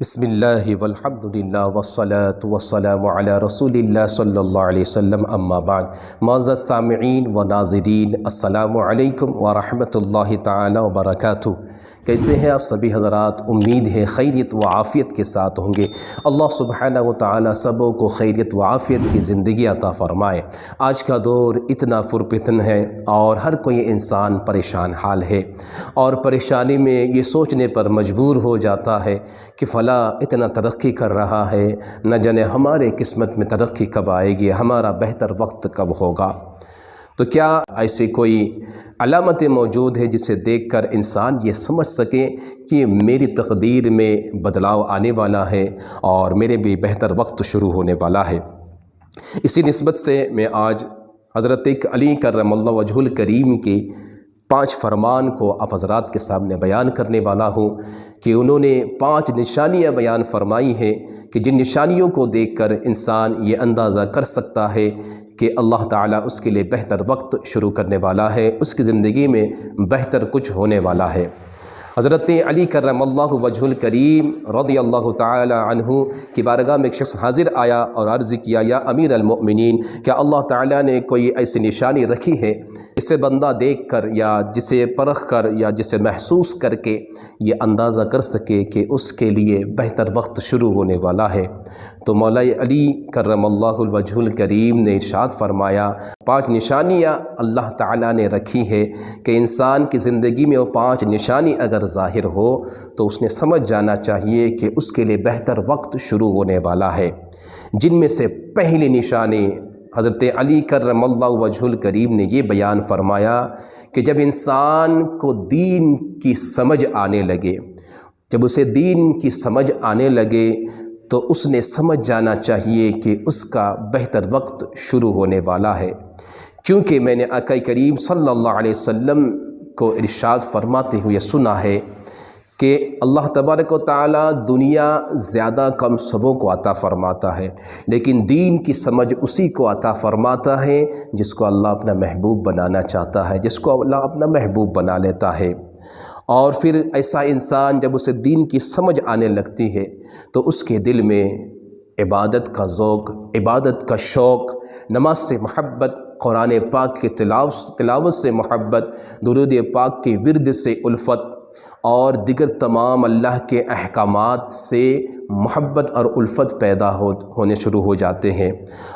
بسم اللہ والحمد للہ والصلاة والسلام علی رسول اللہ صلی اللہ علیہ وسلم اما بعد۔ معزز سامعین و ناظرین، السلام علیکم ورحمۃ اللہ تعالی وبرکاتہ۔ کیسے ہیں آپ سبھی حضرات؟ امید ہے خیریت و عافیت کے ساتھ ہوں گے۔ اللہ سبحانہ و تعالی سبوں کو خیریت و عافیت کی زندگی عطا فرمائے۔ آج کا دور اتنا پرفتن ہے اور ہر کوئی انسان پریشان حال ہے، اور پریشانی میں یہ سوچنے پر مجبور ہو جاتا ہے کہ فلاں اتنا ترقی کر رہا ہے، نہ جانے ہمارے قسمت میں ترقی کب آئے گی، ہمارا بہتر وقت کب ہوگا۔ تو کیا ایسی کوئی علامتیں موجود ہے جسے دیکھ کر انسان یہ سمجھ سکے کہ میری تقدیر میں بدلاؤ آنے والا ہے اور میرے بھی بہتر وقت شروع ہونے والا ہے؟ اسی نسبت سے میں آج حضرت علی کرم اللہ وجہ الکریم کی 5 فرمان کو آپ حضرات کے سامنے بیان کرنے والا ہوں کہ انہوں نے 5 نشانیاں بیان فرمائی ہیں کہ جن نشانیوں کو دیکھ کر انسان یہ اندازہ کر سکتا ہے کہ اللہ تعالیٰ اس کے لیے بہتر وقت شروع کرنے والا ہے، اس کی زندگی میں بہتر کچھ ہونے والا ہے۔ حضرت علی کرم اللہ وجہ الکریم رضی اللہ تعالی عنہ کی بارگاہ میں ایک شخص حاضر آیا اور عرض کیا، یا امیر المؤمنین، کیا اللہ تعالیٰ نے کوئی ایسی نشانی رکھی ہے جسے بندہ دیکھ کر یا جسے پرکھ کر یا جسے محسوس کر کے یہ اندازہ کر سکے کہ اس کے لیے بہتر وقت شروع ہونے والا ہے؟ تو مولا علی کرم اللہ وجہ الکریم نے ارشاد فرمایا، 5 نشانیاں اللہ تعالیٰ نے رکھی ہے کہ انسان کی زندگی میں وہ 5 نشانی اگر ظاہر ہو تو اس نے سمجھ جانا چاہیے کہ اس کے لیے بہتر وقت شروع ہونے والا ہے۔ جن میں سے پہلی نشانی حضرت علی کرم اللہ وجہ الکریم نے یہ بیان فرمایا کہ جب انسان کو دین کی سمجھ آنے لگے، جب اسے دین کی سمجھ آنے لگے تو اس نے سمجھ جانا چاہیے کہ اس کا بہتر وقت شروع ہونے والا ہے، کیونکہ میں نے آقا کریم صلی اللہ علیہ وسلم کو ارشاد فرماتے ہوئے سنا ہے کہ اللہ تبارک و تعالیٰ دنیا زیادہ کم سبوں کو عطا فرماتا ہے، لیکن دین کی سمجھ اسی کو عطا فرماتا ہے جس کو اللہ اپنا محبوب بنانا چاہتا ہے، جس کو اللہ اپنا محبوب بنا لیتا ہے۔ اور پھر ایسا انسان جب اسے دین کی سمجھ آنے لگتی ہے تو اس کے دل میں عبادت کا ذوق، عبادت کا شوق، نماز سے محبت، قرآن پاک کی تلاوت سے محبت، درود پاک کے ورد سے الفت اور دیگر تمام اللہ کے احکامات سے محبت اور الفت پیدا ہونے شروع ہو جاتے ہیں۔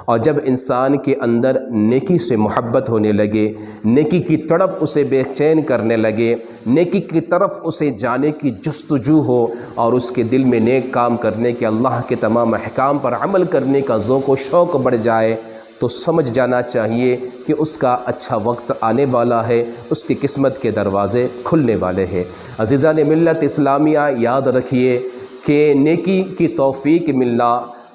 اور جب انسان کے اندر نیکی سے محبت ہونے لگے، نیکی کی تڑپ اسے بے چین کرنے لگے، نیکی کی طرف اسے جانے کی جستجو ہو اور اس کے دل میں نیک کام کرنے کے، اللہ کے تمام احکام پر عمل کرنے کا ذوق و شوق بڑھ جائے، تو سمجھ جانا چاہیے کہ اس کا اچھا وقت آنے والا ہے، اس کی قسمت کے دروازے کھلنے والے ہیں۔ عزیزان ملت اسلامیہ، یاد رکھیے کہ نیکی کی توفیق ملنا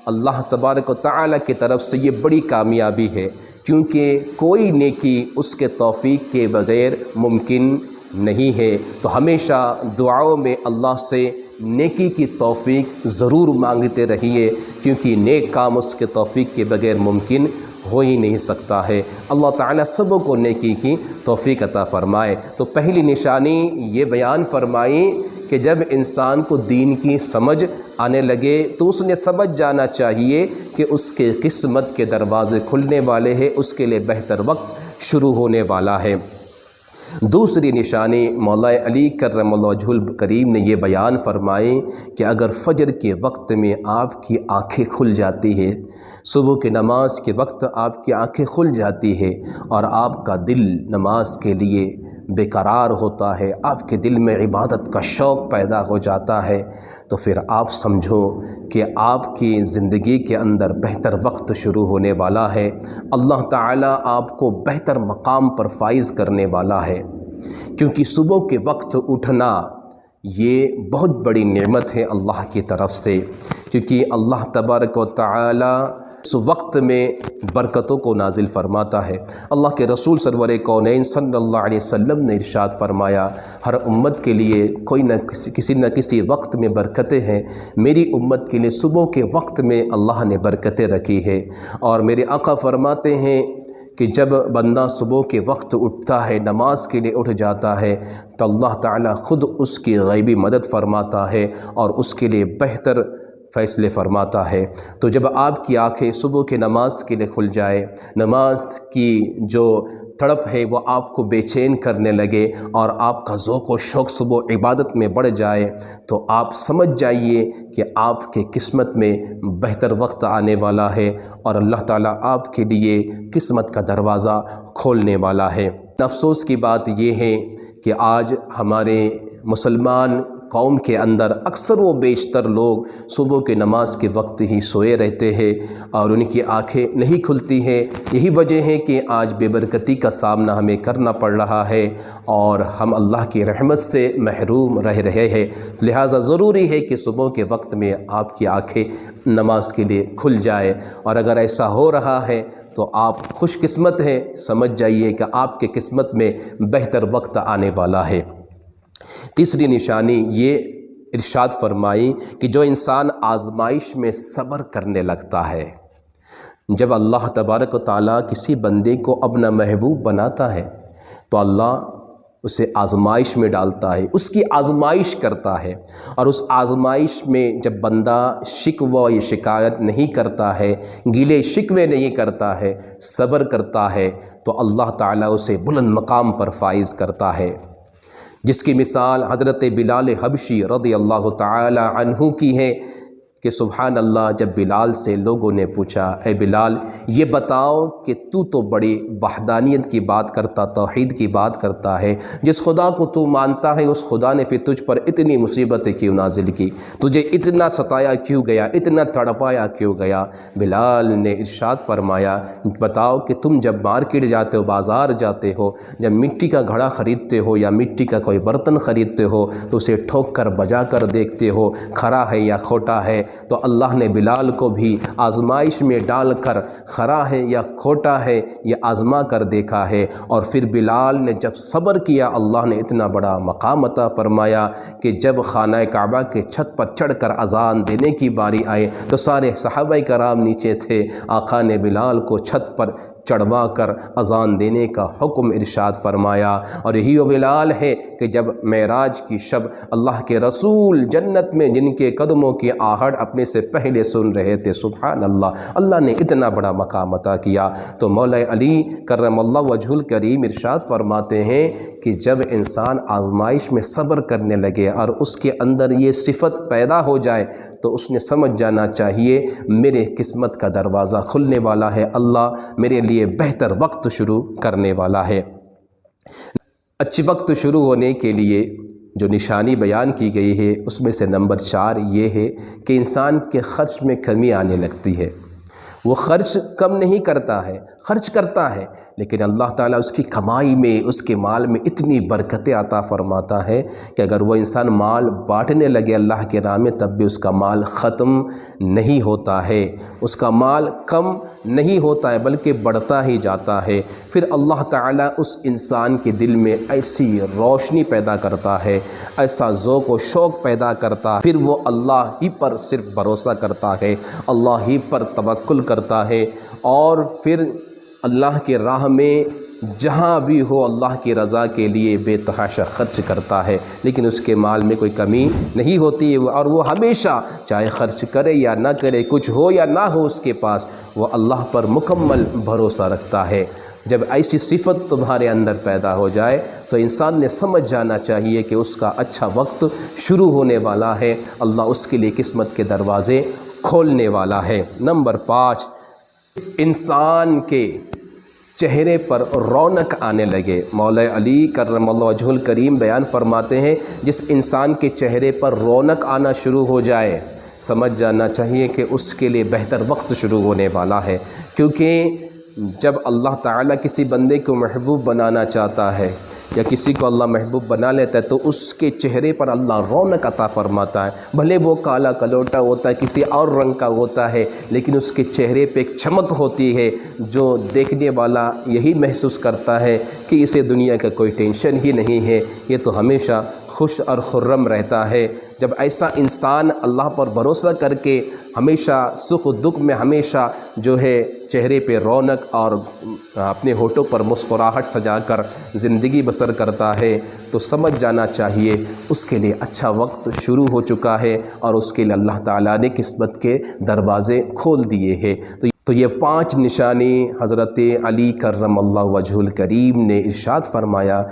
اللہ تبارک و تعالیٰ کی طرف سے یہ بڑی کامیابی ہے، کیونکہ کوئی نیکی اس کے توفیق کے بغیر ممکن نہیں ہے۔ تو ہمیشہ دعاؤں میں اللہ سے نیکی کی توفیق ضرور مانگتے رہیے، کیونکہ نیک کام اس کے توفیق کے بغیر ممکن ہو ہی نہیں سکتا ہے۔ اللہ تعالیٰ سبوں کو نیکی کی توفیق عطا فرمائے۔ تو پہلی نشانی یہ بیان فرمائی کہ جب انسان کو دین کی سمجھ آنے لگے تو اس نے سمجھ جانا چاہیے کہ اس کے قسمت کے دروازے کھلنے والے ہیں، اس کے لیے بہتر وقت شروع ہونے والا ہے۔ دوسری نشانی مولا علی کرم اللہ وجہ الکریم نے یہ بیان فرمائی کہ اگر فجر کے وقت میں آپ کی آنکھیں کھل جاتی ہے، صبح کی نماز کے وقت آپ کی آنکھیں کھل جاتی ہے اور آپ کا دل نماز کے لیے بے قرار ہوتا ہے، آپ کے دل میں عبادت کا شوق پیدا ہو جاتا ہے، تو پھر آپ سمجھو کہ آپ کی زندگی کے اندر بہتر وقت شروع ہونے والا ہے۔ اللہ تعالیٰ آپ کو بہتر مقام پر فائز کرنے والا ہے، کیونکہ صبح کے وقت اٹھنا یہ بہت بڑی نعمت ہے اللہ کی طرف سے، کیونکہ اللہ تبارک و تعالیٰ اس وقت میں برکتوں کو نازل فرماتا ہے۔ اللہ کے رسول سرور کونین صلی اللہ علیہ وسلم نے ارشاد فرمایا، ہر امت کے لیے کوئی نہ کسی وقت میں برکتیں ہیں، میری امت کے لیے صبح کے وقت میں اللہ نے برکتیں رکھی ہے۔ اور میرے آقا فرماتے ہیں کہ جب بندہ صبح کے وقت اٹھتا ہے، نماز کے لیے اٹھ جاتا ہے، تو اللہ تعالیٰ خود اس کی غیبی مدد فرماتا ہے اور اس کے لیے بہتر فیصلے فرماتا ہے۔ تو جب آپ کی آنکھیں صبح کے نماز کے لیے کھل جائے، نماز کی جو تڑپ ہے وہ آپ کو بے چین کرنے لگے اور آپ کا ذوق و شوق صبح عبادت میں بڑھ جائے، تو آپ سمجھ جائیے کہ آپ کے قسمت میں بہتر وقت آنے والا ہے اور اللہ تعالیٰ آپ کے لیے قسمت کا دروازہ کھولنے والا ہے۔ افسوس کی بات یہ ہے کہ آج ہمارے مسلمان قوم کے اندر اکثر و بیشتر لوگ صبح کے نماز کے وقت ہی سوئے رہتے ہیں اور ان کی آنکھیں نہیں کھلتی ہیں۔ یہی وجہ ہے کہ آج بے برکتی کا سامنا ہمیں کرنا پڑ رہا ہے اور ہم اللہ کی رحمت سے محروم رہ رہے ہیں۔ لہٰذا ضروری ہے کہ صبح کے وقت میں آپ کی آنکھیں نماز کے لیے کھل جائے، اور اگر ایسا ہو رہا ہے تو آپ خوش قسمت ہیں، سمجھ جائیے کہ آپ کے قسمت میں بہتر وقت آنے والا ہے۔ تیسری نشانی یہ ارشاد فرمائی کہ جو انسان آزمائش میں صبر کرنے لگتا ہے، جب اللہ تبارک و تعالیٰ کسی بندے کو اپنا محبوب بناتا ہے تو اللہ اسے آزمائش میں ڈالتا ہے، اس کی آزمائش کرتا ہے، اور اس آزمائش میں جب بندہ شکوہ یا شکایت نہیں کرتا ہے، گلے شکوے نہیں کرتا ہے، صبر کرتا ہے، تو اللہ تعالیٰ اسے بلند مقام پر فائز کرتا ہے، جس کی مثال حضرت بلال حبشی رضی اللہ تعالی عنہ کی ہے کہ سبحان اللہ، جب بلال سے لوگوں نے پوچھا، اے بلال یہ بتاؤ کہ تو بڑی وحدانیت کی بات کرتا، توحید کی بات کرتا ہے، جس خدا کو تو مانتا ہے اس خدا نے پھر تجھ پر اتنی مصیبتیں کیوں نازل کی، تجھے اتنا ستایا کیوں گیا، اتنا تڑپایا کیوں گیا؟ بلال نے ارشاد فرمایا، بتاؤ کہ تم جب مارکیٹ جاتے ہو، بازار جاتے ہو، جب مٹی کا گھڑا خریدتے ہو یا مٹی کا کوئی برتن خریدتے ہو تو اسے ٹھوک کر بجا کر دیکھتے ہو کھرا ہے یا کھوٹا ہے، تو اللہ نے بلال کو بھی آزمائش میں ڈال کر کھرا ہے یا کھوٹا ہے یہ آزما کر دیکھا ہے، اور پھر بلال نے جب صبر کیا اللہ نے اتنا بڑا مقام عطا فرمایا کہ جب خانہ کعبہ کے چھت پر چڑھ کر اذان دینے کی باری آئے تو سارے صحابہ کرام نیچے تھے، آقا نے بلال کو چھت پر چڑھوا کر اذان دینے کا حکم ارشاد فرمایا، اور یہی وہ بلال ہے کہ جب معراج کی شب اللہ کے رسول جنت میں جن کے قدموں کی آہٹ اپنے سے پہلے سن رہے تھے، سبحان اللہ، اللہ نے اتنا بڑا مقام عطا کیا۔ تو مولا علی کرم اللہ وجہ الکریم ارشاد فرماتے ہیں کہ جب انسان آزمائش میں صبر کرنے لگے اور اس کے اندر یہ صفت پیدا ہو جائے تو اس نے سمجھ جانا چاہیے میرے قسمت کا دروازہ کھلنے والا ہے، اللہ میرے لیے بہتر وقت شروع کرنے والا ہے۔ اچھے وقت شروع ہونے کے لیے جو نشانی بیان کی گئی ہے اس میں سے نمبر 4 یہ ہے کہ انسان کے خرچ میں کمی آنے لگتی ہے۔ وہ خرچ کم نہیں کرتا ہے، خرچ کرتا ہے، لیکن اللہ تعالیٰ اس کی کمائی میں، اس کے مال میں اتنی برکتیں عطا فرماتا ہے کہ اگر وہ انسان مال بانٹنے لگے اللہ کے راہ میں تب بھی اس کا مال ختم نہیں ہوتا ہے، اس کا مال کم نہیں ہوتا ہے بلکہ بڑھتا ہی جاتا ہے۔ پھر اللہ تعالیٰ اس انسان کے دل میں ایسی روشنی پیدا کرتا ہے، ایسا ذوق و شوق پیدا کرتا ہے، پھر وہ اللہ ہی پر صرف بھروسہ کرتا ہے، اللہ ہی پر توکل کرتا ہے، اور پھر اللہ کے راہ میں جہاں بھی ہو اللہ کی رضا کے لیے بے تحاشا خرچ کرتا ہے، لیکن اس کے مال میں کوئی کمی نہیں ہوتی، اور وہ ہمیشہ چاہے خرچ کرے یا نہ کرے، کچھ ہو یا نہ ہو اس کے پاس، وہ اللہ پر مکمل بھروسہ رکھتا ہے۔ جب ایسی صفت تمہارے اندر پیدا ہو جائے تو انسان نے سمجھ جانا چاہیے کہ اس کا اچھا وقت شروع ہونے والا ہے، اللہ اس کے لیے قسمت کے دروازے کھولنے والا ہے۔ نمبر 5، انسان کے چہرے پر رونق آنے لگے۔ مولا علی کرم اللہ وجہ الکریم بیان فرماتے ہیں جس انسان کے چہرے پر رونق آنا شروع ہو جائے سمجھ جانا چاہیے کہ اس کے لیے بہتر وقت شروع ہونے والا ہے، کیونکہ جب اللہ تعالیٰ کسی بندے کو محبوب بنانا چاہتا ہے یا کسی کو اللہ محبوب بنا لیتا ہے تو اس کے چہرے پر اللہ رونق عطا فرماتا ہے، بھلے وہ کالا کلوٹا ہوتا ہے، کسی اور رنگ کا ہوتا ہے، لیکن اس کے چہرے پہ ایک چمک ہوتی ہے جو دیکھنے والا یہی محسوس کرتا ہے کہ اسے دنیا کا کوئی ٹینشن ہی نہیں ہے، یہ تو ہمیشہ خوش اور خرم رہتا ہے۔ جب ایسا انسان اللہ پر بھروسہ کر کے ہمیشہ سکھ و دکھ میں ہمیشہ جو ہے چہرے پہ رونق اور اپنے ہونٹوں پر مسکراہٹ سجا کر زندگی بسر کرتا ہے تو سمجھ جانا چاہیے اس کے لیے اچھا وقت شروع ہو چکا ہے اور اس کے لیے اللہ تعالیٰ نے قسمت کے دروازے کھول دیے ہیں۔ تو یہ 5 نشانی حضرت علی کرم اللہ وجہ الکریم نے ارشاد فرمایا